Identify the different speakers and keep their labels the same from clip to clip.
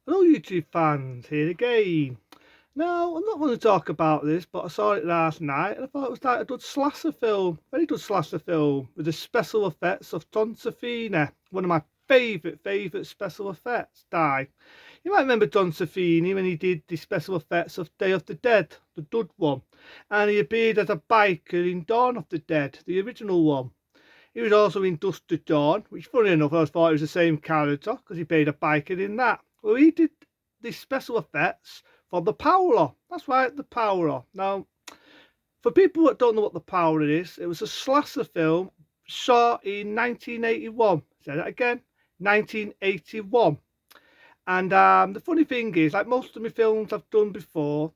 Speaker 1: Hello YouTube fans, here again. Now, I'm not going to talk about this, but I saw it last night and I thought it was like a good slasher film. Very good slasher film with the special effects of Tonsafina, one of my favourite special effects, die. You might remember Don Safini when he did the special effects of Day of the Dead, the Dud one, and he appeared as a biker in Dawn of the Dead, the original one. He was also in Dusk to Dawn, which funny enough I thought it was the same character because he played a biker in that. Well, he did the special effects for the Prowler. That's right, the Prowler. Now, for people that don't know what the Prowler is, it was a slasher film shot in 1981. Say that again, 1981. And the funny thing is, like most of my films I've done before,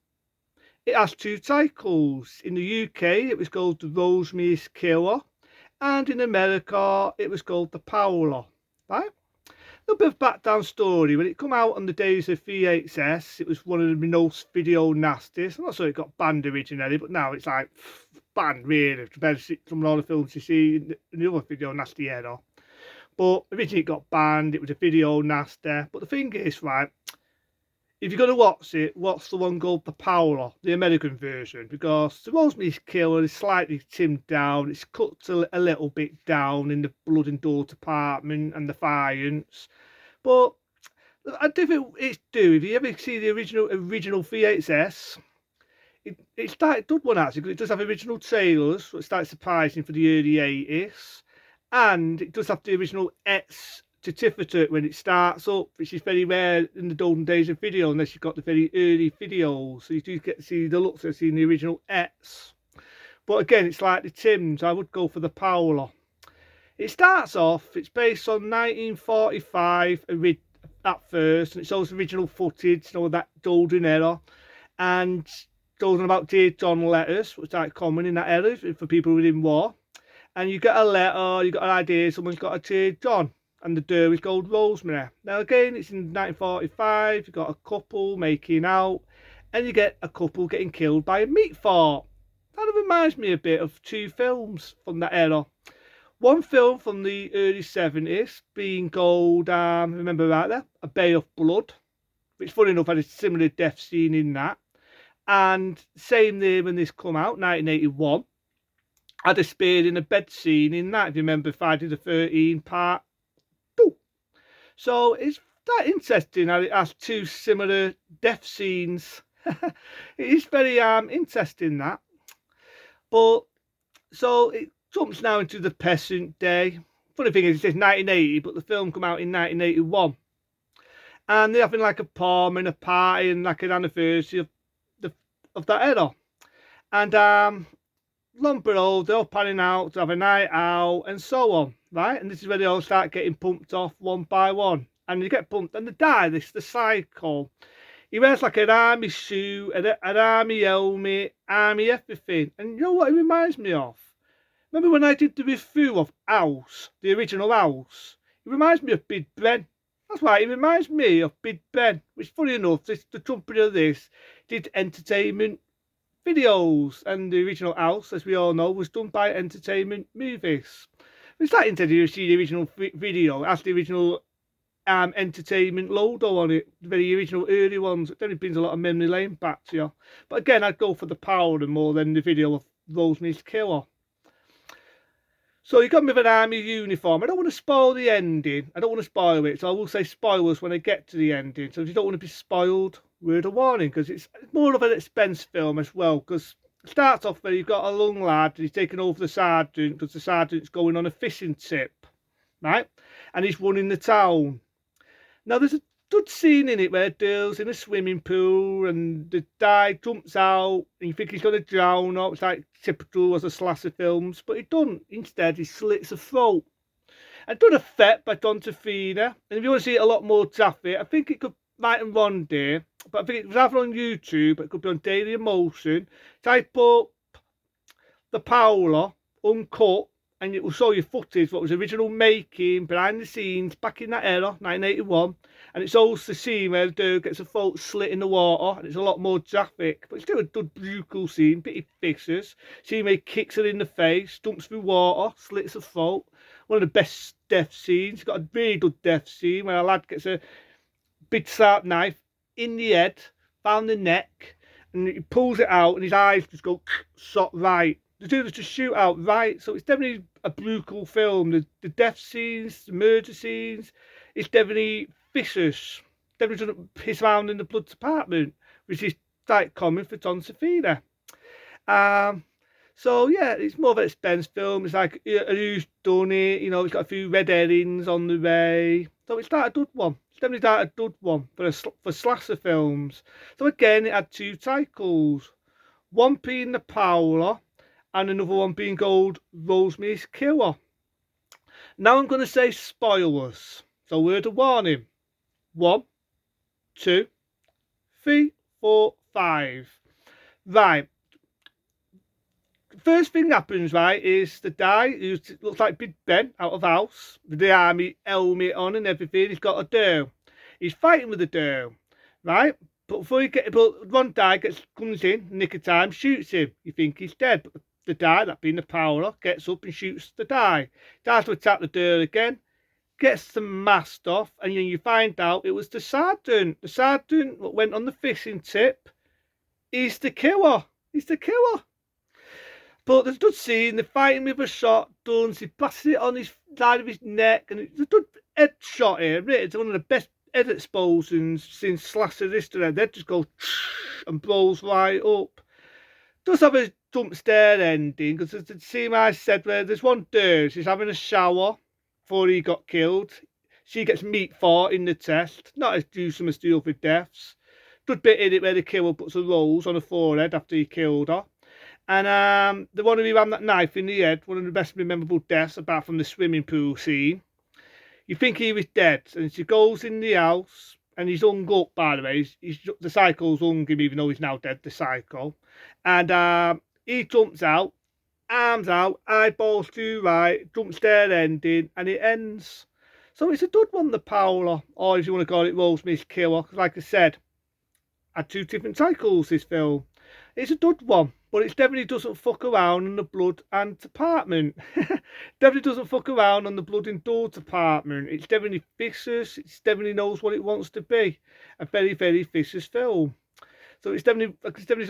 Speaker 1: it has two titles. In the UK, it was called The Rosemary's Killer, and in America it was called The Prowler, right? A little bit of background story. When it come out on the days of VHS, it was one of the most video nasties. I'm not sure it got banned originally, but now it's like banned really compared to some of the films you see in the other video nasty era. But originally it got banned, it was a video nasty. But the thing is, right, if you're going to watch it, watch the one called The Prowler, the American version, because the Rosemary's Killer is slightly timmed down. It's cut a little bit down in the blood and gore department and the violence. But I do think it's due. If you ever see the original VHS, it's like good one actually, because it does have original trailers, which started surprising for the early 80s. And it does have the original X certificate when it starts up, which is very rare in the golden days of video unless you've got the very early videos, so you do get to see the looks of seeing the original X. But again, it's like the Tims. I would go for the Prowler. It starts off, it's based on 1945 at first, and it's also original footage, you know, that golden era, and goes on about Dear John letters, which is like common in that era for people within war. And you get a letter, you got an idea, someone's got a Dear John, and the door is called Rosemary. Now again, it's in 1945, you've got a couple making out, and you get a couple getting killed by a meat fart. That reminds me a bit of two films from that era. One film from the early 70s being called, remember right there, A Bay of Blood, which funny enough had a similar death scene in that. And same there when this come out, 1981. Had a spear in a bed scene in that, if you remember Friday the 13th part 2. So it's that interesting how it has two similar death scenes. It is very interesting that. But so it jumps now into the Peasant Day. Funny thing is, it says 1980, but the film come out in 1981. And they're having like a palm and a party and like an anniversary of that era. And long below, they're all planning out to have a night out and so on, right? And this is where they all start getting pumped off one by one. And they get pumped and they die. This is the cycle. He wears like an army suit, an army helmet, army everything. And you know what it reminds me of? Remember when I did the review of House, the original House? It reminds me of Big Ben. That's right, it reminds me of Big Ben. Which, funny enough, the company of this did entertainment videos, and the original House, as we all know, was done by Entertainment Movies. It's that interesting to see the original video. It has the original entertainment logo on it, the very original early ones. It only brings a lot of memory lane back to you. But again, I'd go for the Prowler more than the video of Rosemary's Killer. So you got me with an army uniform. I don't want to spoil the ending. I don't want to spoil it, so I will say spoilers when I get to the ending. So if you don't want to be spoiled, word of warning, because it's more of an expense film as well. Because it starts off where you've got a young lad, and he's taking over the sergeant because the sergeant's going on a fishing trip, right? And he's running the town. Now there's a good scene in it where a girl's in a swimming pool and the guy jumps out and you think he's going to drown her. It's like typical as a slasher films, but he doesn't. Instead, he slits her throat. And done effect by Don Tafina. And if you want to see it a lot more graphic, I think it could might and one day, but I think it was either on YouTube, it could be on Daily Emotion. Type up The Prowler uncut, and it will show you footage what was original making behind the scenes back in that era, 1981. And it's also the scene where the dude gets a throat slit in the water, and it's a lot more graphic, but it's still a good brutal scene, bit vicious. See where he kicks her in the face, jumps through water, slits her throat. One of the best death scenes. It's got a really good death scene where a lad gets a big sharp knife in the head, down the neck, and he pulls it out, and his eyes just go shot right. The dude just shoot out right. So it's definitely a brutal film. The death scenes, the murder scenes, it's definitely vicious. Definitely doesn't piss around in the blood department, which is like common for Don Safina. So yeah, it's more of an expense film. It's like who's done it, you know, it's got a few red herrings on the way. So it's not a good one. It's definitely not a good one for slasher films. So again, it had two titles. One being The Prowler and another one being called Rosemary's Killer. Now I'm going to say spoilers. So word of warning. 1, 2, 3, 4, 5. Right. First thing happens, right, is the guy who looks like Big Ben out of house with the army helmet on and everything. He's got a doe. He's fighting with the doe, right? But one guy comes in, nick of time, shoots him. You think he's dead, but the guy, that being the Prowler, gets up and shoots the guy. Tries to attack the doe again, gets the mask off, and then you find out it was the sergeant. The sergeant that went on the fishing trip. He's the killer. He's the killer. But there's a good scene, they're fighting with a shotgun, he blasts it on his side of his neck, and it's a good head shot here, really. It's one of the best head explosions since slasher history. The head just goes and blows right up. Does have a jump scare ending, because there's the scene I said where there's one girl, she's having a shower before he got killed. She gets meat fought in the test, not as gruesome as the other deaths. Good bit in it where the killer puts a rose on her forehead after he killed her. And the one who ran that knife in the head, one of the best memorable deaths, apart from the swimming pool scene. You think he was dead, and she goes in the house, and he's hung up, by the way. The psycho's hung him, even though he's now dead, the psycho. And he jumps out, arms out, eyeballs to right, jump scare ending, and it ends. So it's a good one, The Prowler, or if you want to call it Rosemary's Killer, because like I said, had two different titles, this film. It's a good one, but it definitely doesn't fuck around on the blood and department. Definitely doesn't fuck around on the blood and gore department. It's definitely vicious. It definitely knows what it wants to be. A very, very vicious film. So it's definitely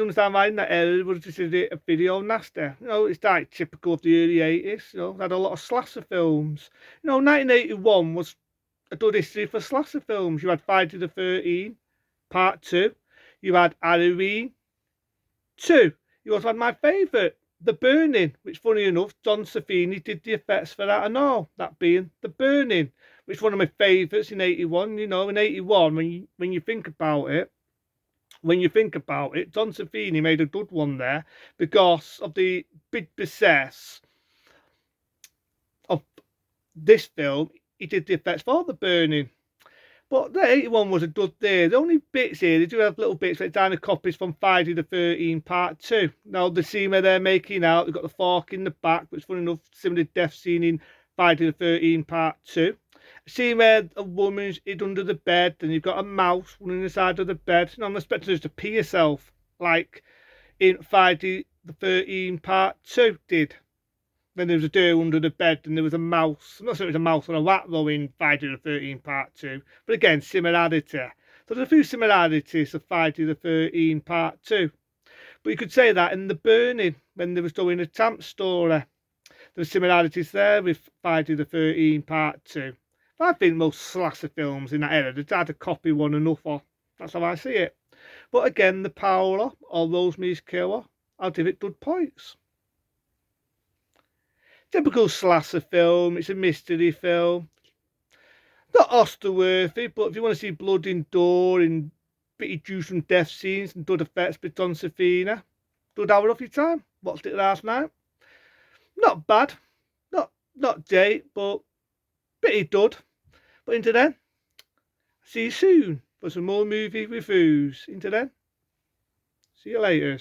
Speaker 1: understand why in that area would just a video nasty. You know, it's like typical of the early 80s. You know, had a lot of slasher films. You know, 1981 was a good history for slasher films. You had Friday the 13th, Part 2. You had Halloween 2. You also had my favourite, The Burning, which, funny enough, Don Safini did the effects for that and all. That being The Burning, which is one of my favourites in 81. You know, in 81, when you think about it, Don Safini made a good one there because of the big success of this film. He did the effects for The Burning. But the 81 was a good day. The only bits here, they do have little bits like down the copies from Friday the 13th Part 2. Now, the scene where they're making out, they've got the fork in the back, which, funny enough, similar death scene in Friday the 13th Part 2. A scene where a woman's hid under the bed, and you've got a mouse running inside of the bed. And I'm expecting her to pee herself, like in Friday the 13th Part 2 did. Then there was a door under the bed and there was a mouse. I'm not sure it was a mouse or a rat though in Friday the 13th Part 2. But again, similarity. So there's a few similarities of Friday the 13th Part 2. But you could say that in The Burning, when they was doing a Tamp story. There's similarities there with Friday the 13th Part 2. But I think most slasher films in that era, they tried to copy one another. That's how I see it. But again, The Prowler or Rosemary's Killer, I'll give it good points. Typical slasher film, it's a mystery film. Not Oscar-worthy, but if you want to see blood and gore and pretty gruesome death scenes and good effects by Don Safina, good hour of your time. Watched it last night. Not bad. Not great, but pretty good. But until then, see you soon for some more movie reviews. Until then, see you later.